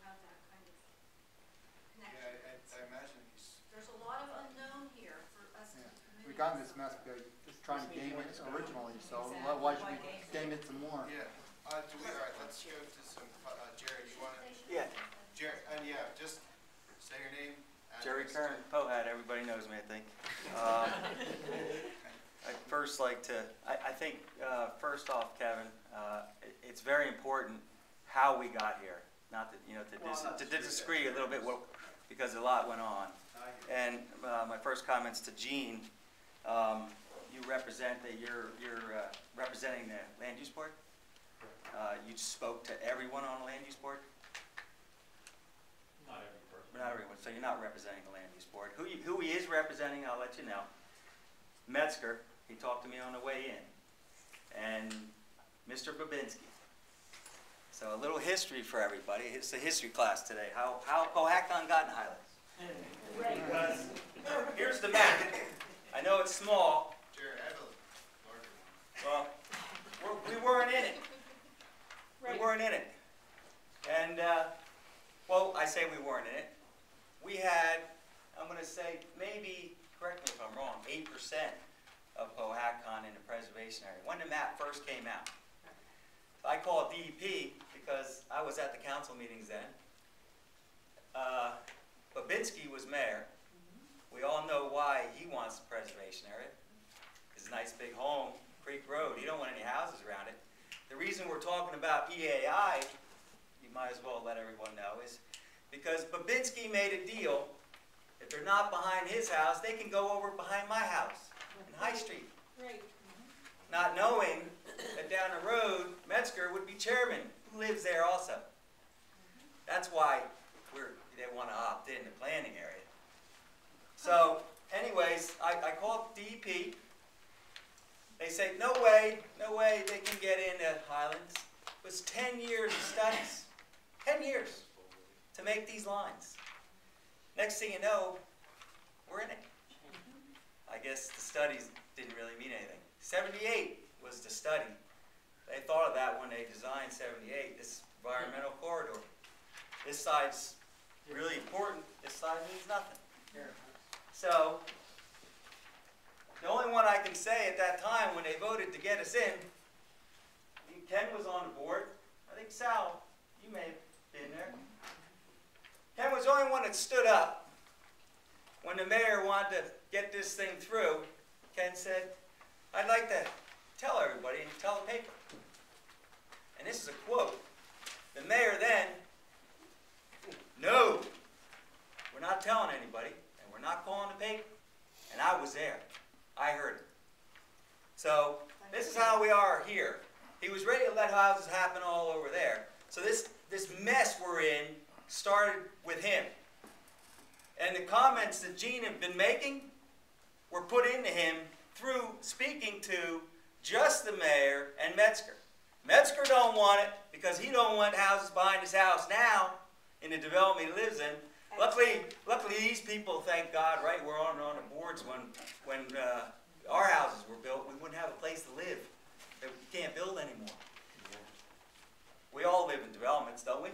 have that kind of connection. Yeah, I imagine there's a lot of unknown here for us to We got in this mess because just trying to game it originally, so why should we game it some more? Yeah. All right, let's go to some, Jerry, do you want to? Yeah. Jerry, and yeah, just say your name. Jerry Kern, Pohat, everybody knows me, I think. I'd first like to, I think, first off, Kevin, it's very important how we got here. Not that, you know, to disagree a little bit because a lot went on. And my first comments to Gene, you represent that you're representing the land use board. You spoke to everyone on the land use board. Not every person. Not everyone. So you're not representing the land use board. Who he is representing, I'll let you know. Metzger. He talked to me on the way in. And Mr. Babinski. So a little history for everybody. It's a history class today. How Pohatcong got in Highlands. Because here's the map. I know it's small. Jerry, I have a larger one. Well, we weren't in it. We weren't in it. And, well, I say we weren't in it. We had, I'm going to say, maybe, correct me if I'm wrong, 8% of Pohatcong in the preservation area when the map first came out. I call it DEP because I was at the council meetings then. Babinski was mayor. We all know why he wants the preservation area. His nice big home, Creek Road, he don't want any houses around it. The reason we're talking about EAI, you might as well let everyone know, is because Babinski made a deal. If they're not behind his house, they can go over behind my house in High Street. Right. Not knowing that down the road, Metzger would be chairman, who lives there also. That's why they want to opt in the planning area. So, anyways, I called DEP. They say, no way they can get into Highlands. It was 10 years of studies. 10 years to make these lines. Next thing you know, we're in it. I guess the studies didn't really mean anything. 78 was the study. They thought of that when they designed 78, this environmental corridor. This side's really important. This side means nothing. So, the only one I can say at that time when they voted to get us in, Ken was on the board. I think Sal, you may have been there. Ken was the only one that stood up when the mayor wanted to get this thing through. Ken said, I'd like to tell everybody and tell the paper. And this is a quote. The mayor then, no, we're not telling anybody, and we're not calling the paper. And I was there. I heard it. So this is how we are here. He was ready to let houses happen all over there. So this mess we're in started with him. And the comments that Gene had been making were put into him through speaking to just the mayor and Metzger. Metzger don't want it because he don't want houses behind his house now in the development he lives in. Luckily these people, thank God, right, we're on the boards when our houses were built. We wouldn't have a place to live. We can't build anymore. We all live in developments, don't we?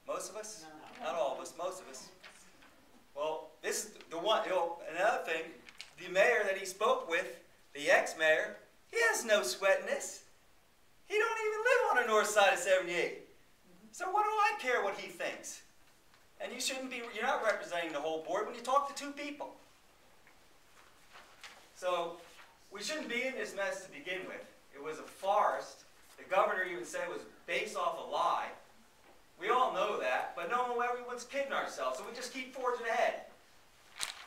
Most of us? No. Not all of us, most of us. Well, this is the one, another thing, the mayor that he spoke with, the ex-mayor, he has no sweat in this. He don't even live on the north side of 78. So what do I care what he thinks? And you're not representing the whole board when you talk to two people. So we shouldn't be in this mess to begin with. It was a farce. The governor even said it was based off a lie. We all know that, but no, everyone's kidding ourselves, so we just keep forging ahead.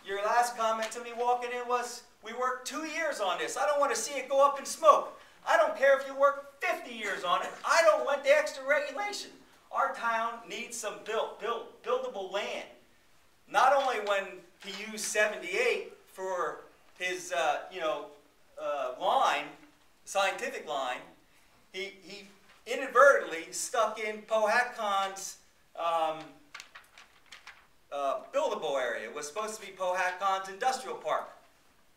Your last comment to me walking in was, we worked 2 years on this. I don't want to see it go up in smoke. I don't care if you work 50 years on it. I don't want the extra regulation. Our town needs some buildable land. Not only when he used 78 for his, line, scientific line, he inadvertently stuck in Pohatcong's buildable area. It was supposed to be Pohatcong's industrial park.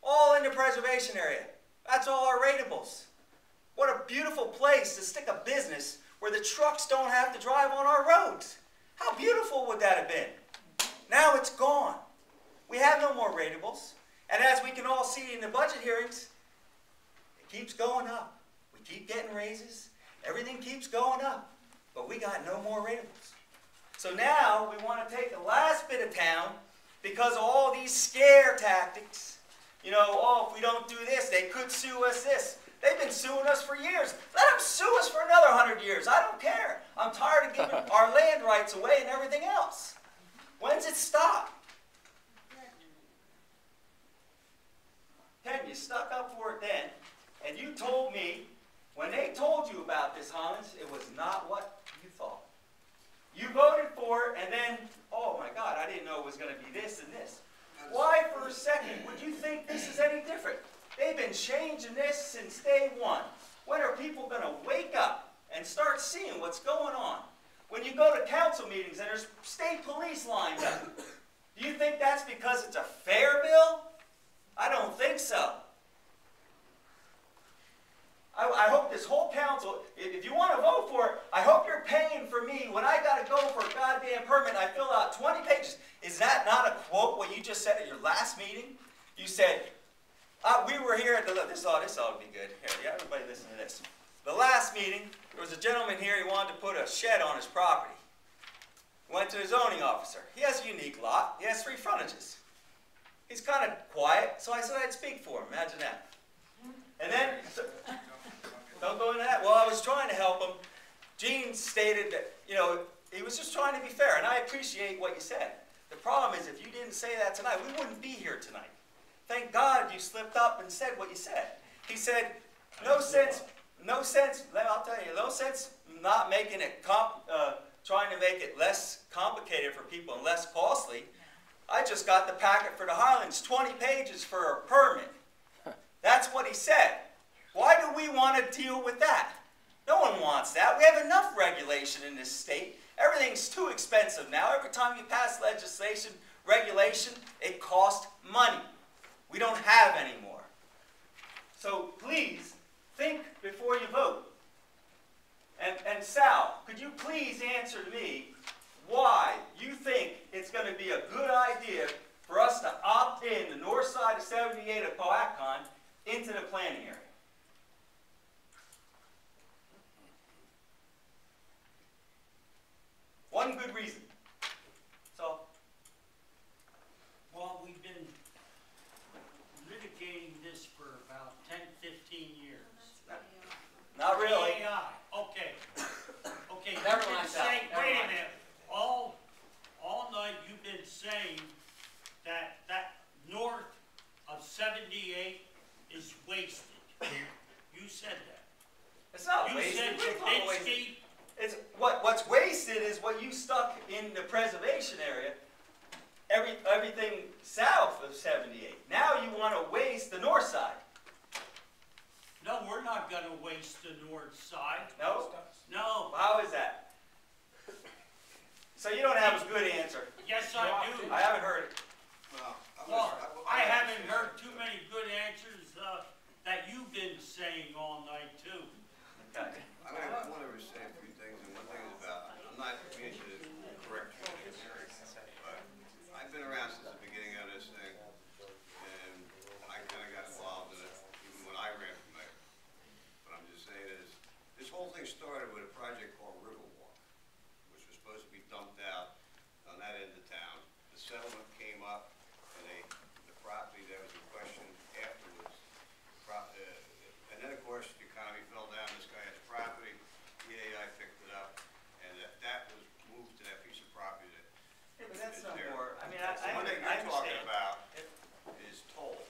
All in the preservation area. That's all our ratables. What a beautiful place to stick a business where the trucks don't have to drive on our roads. How beautiful would that have been? Now it's gone. We have no more ratables. And as we can all see in the budget hearings, it keeps going up. We keep getting raises. Everything keeps going up. But we got no more ratables. So now we want to take the last bit of town because of all these scare tactics. You know, oh, if we don't do this, they could sue us this. They've been suing us for years. Let them sue us for another 100 years. I don't care. I'm tired of giving our land rights away and everything else. When's it stop? Ken, you stuck up for it then, and you told me, when they told you about this, Highlands, it was not what you thought. You voted for it, and then, oh my God, I didn't know it was going to be this and this. Why for a second would you think this is any different? They've been changing this since day one. When are people going to wake up and start seeing what's going on? When you go to council meetings and there's state police lined up, do you think that's because it's a fair bill? I don't think so. I hope this whole council, if you want to vote for it, I hope you're paying for me when I got to go for a goddamn permit and I fill out 20 pages. Is that not a quote what you just said at your last meeting? You said, we were here at the, this ought to be good. Here, yeah, everybody listen to this. The last meeting, there was a gentleman here, he wanted to put a shed on his property. Went to the zoning officer. He has a unique lot. He has 3 frontages. He's kind of quiet, so I said I'd speak for him. Imagine that. And then, don't go into that. Well, I was trying to help him. Gene stated that, you know, he was just trying to be fair, and I appreciate what you said. The problem is, if you didn't say that tonight, we wouldn't be here tonight. Thank God you slipped up and said what you said. He said, no sense, I'll tell you, no sense not making it, trying to make it less complicated for people and less costly. I just got the packet for the Highlands, 20 pages for a permit. That's what he said. Why do we want to deal with that? No one wants that. We have enough regulation in this state. Everything's too expensive now. Every time you pass legislation, regulation, it costs money. We don't have any more. So please, think before you vote. And Sal, could you please answer me why you think it's going to be a good idea for us to opt in the north side of 78 of Pohatcong into the planning area? One good reason. So, well, we've been litigating this for about 10, 15 years. not really. AI. Okay. Okay. Never you've been mind, Sal. saying, Never wait mind. a minute. All night you've been saying that north of 78 is wasted. You said that. It's not You wasted. said What are you talking wasted? Kavinsky. It's what's wasted is what you stuck in the preservation area. Everything south of 78. Now you want to waste the north side. No, we're not going to waste the north side. No? No. How is that? So you don't have a good answer. Yes, I do. I haven't heard it. Well, I haven't heard too many good answers that you've been saying all night, too. Okay. I want to say a few things, and one thing is about, I'm not being to correct you, but I've been around since the beginning of this thing, and I kind of got involved in it even when I ran for mayor. But I'm just saying is, this whole thing started with a project called Riverwalk, which was supposed to be dumped out on that end of town. The settlement came up, and the property that was in question afterwards, and then of course the economy fell down, this guy has property, the AI picked it up, and that was moved to that piece of property that Yeah, but that's is no there. more. I mean, The one that I you're talking understand. about is Toll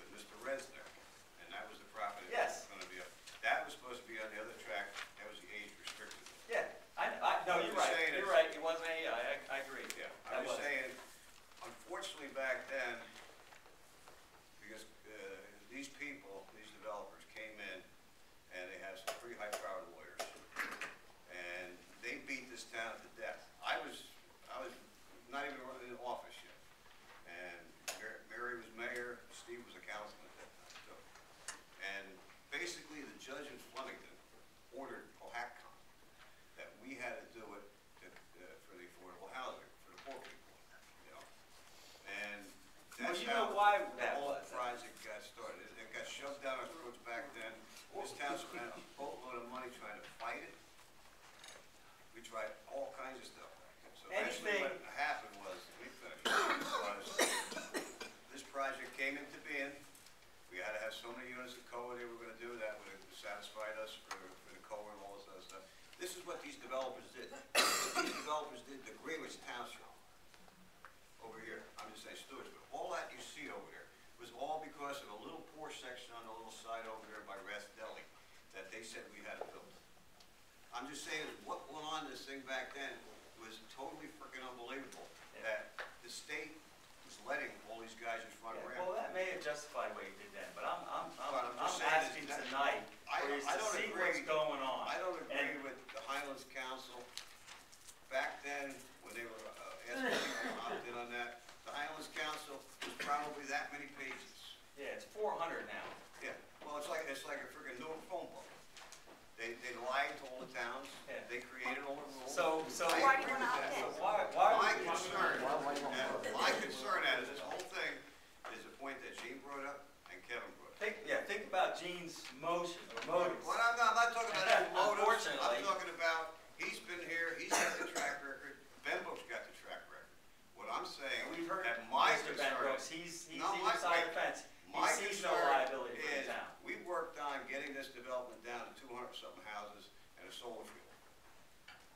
with Mr. Resnick, and that was the property that Yes. was going to be up. That was supposed to be on the other track, that was the age restricted. Yeah. No, you're right. You're right. It wasn't any. I agree. Yeah, That I'm just was. saying, unfortunately back then, because these people, these developers came in and they have some pretty high-powered lawyers, and they beat this town to death. I was not even running in office yet, and Mary was mayor, Steve was a councilman at that time too. And basically, the judge in Flemington ordered Pohatcong that we had to do it for the shoved down our throats back then. This town spent a boatload of money trying to fight it. We tried all kinds of stuff back then. So eventually what happened was, this project came into being. We had to have so many units of COA they were gonna do that would have satisfied us for the COA and all this other stuff. This is what these developers did. These developers did the Greenwich Township over here. I'm just saying Stewartsville. All that you see over there was all because of a little poor section on the little side over there by Ras Deli that they said we had to build. I'm just saying what went on in this thing back then was totally freaking unbelievable. That the state was letting all these guys just run around. Well, that may have justified what you did then, but I'm just saying asking is that tonight I for you to don't see agree. what's going on. I don't agree with the Highlands Council. Back then, when they were asking people to opt in on that, the Highlands Council was probably that many pages. Yeah, it's 400 now. Yeah, well, it's like a freaking new phone book. They lied to all the towns. Yeah. They created all the rules. So I Why do agree you with want that. to opt in? why My would you want to- concern out of this whole thing is the point that Gene brought up and Kevin brought up. think about Gene's motion or motives. Well, I'm not talking about his motives. Unfortunately. I'm talking about, he's been here, he's got the track record, Benbo's got the track record. What I'm saying, We've heard that my Mr. concern Benbrooks, is, he's No, either side of the wait. fence. He my sees no concern liability for is, the town. we worked on getting this development down to 200-something houses and a solar field.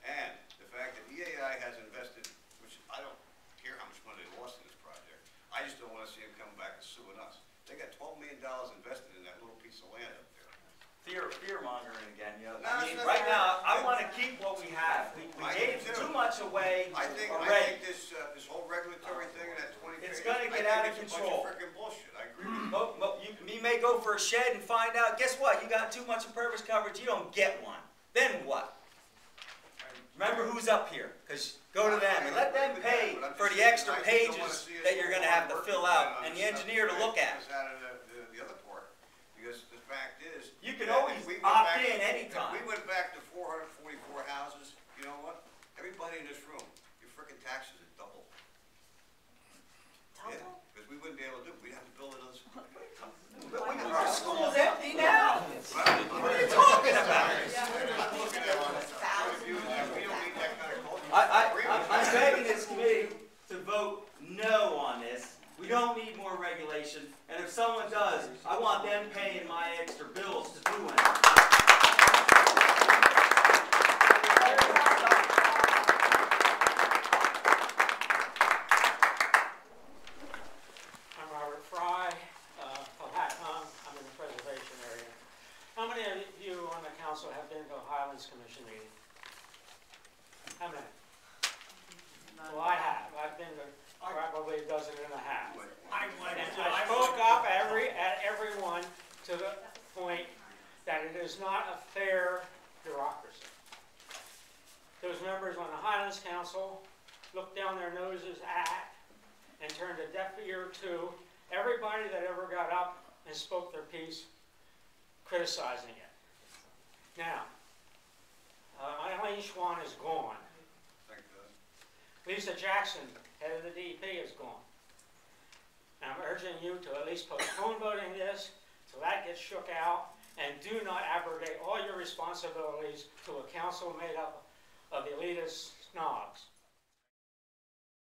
And the fact that EAI has invested, which I don't care how much money they lost in this project, I just don't want to see them coming back and suing us. They got $12 million invested in that little piece of land up there. Fear mongering again, you know. No, I mean, it's not right fear. now, I want to keep what we have. We I gave do too. too much away I think already. this whole regulatory thing and that 20 It's pages, gonna get I out of think it's control. a bunch of frickin' bullshit. I agree with you. You may go for a shed and find out, guess what? You got too much impervious coverage, you don't get one. Then what? Remember who's up here, because go to them and let them pay for the extra pages that you're gonna have to fill out and the engineer to look at. Out of the other part, because the fact is. You can that always if we went opt back- in anytime. If we went back to 444 houses, you know what? Everybody in this room, your frickin' taxes would double. Yeah, because we wouldn't be able to do it. We'd have to build another school. Our school's empty now. What are you talking about? I'm looking at one of you, and we don't need that kind of culture. I'm begging this committee to vote no on this. We don't need more regulation, and if someone does, I want them paying my extra bills to do it. I'm Robert Fry, Pohatcong. I'm in the preservation area. How many of you on the council have been to a Highlands Commission meeting? How many? Well, I have. I've been to probably a dozen and a half. I went, And I spoke up at every one to the point that it is not a fair bureaucracy. Those members on the Highlands Council looked down their noses at and turned a deaf ear to everybody that ever got up and spoke their piece criticizing it. Now, Eileen Schwan is gone. Thank God. Lisa Jackson, head of the DEP, is gone. And I'm urging you to at least postpone voting this till that gets shook out, and do not abrogate all your responsibilities to a council made up of elitist snobs.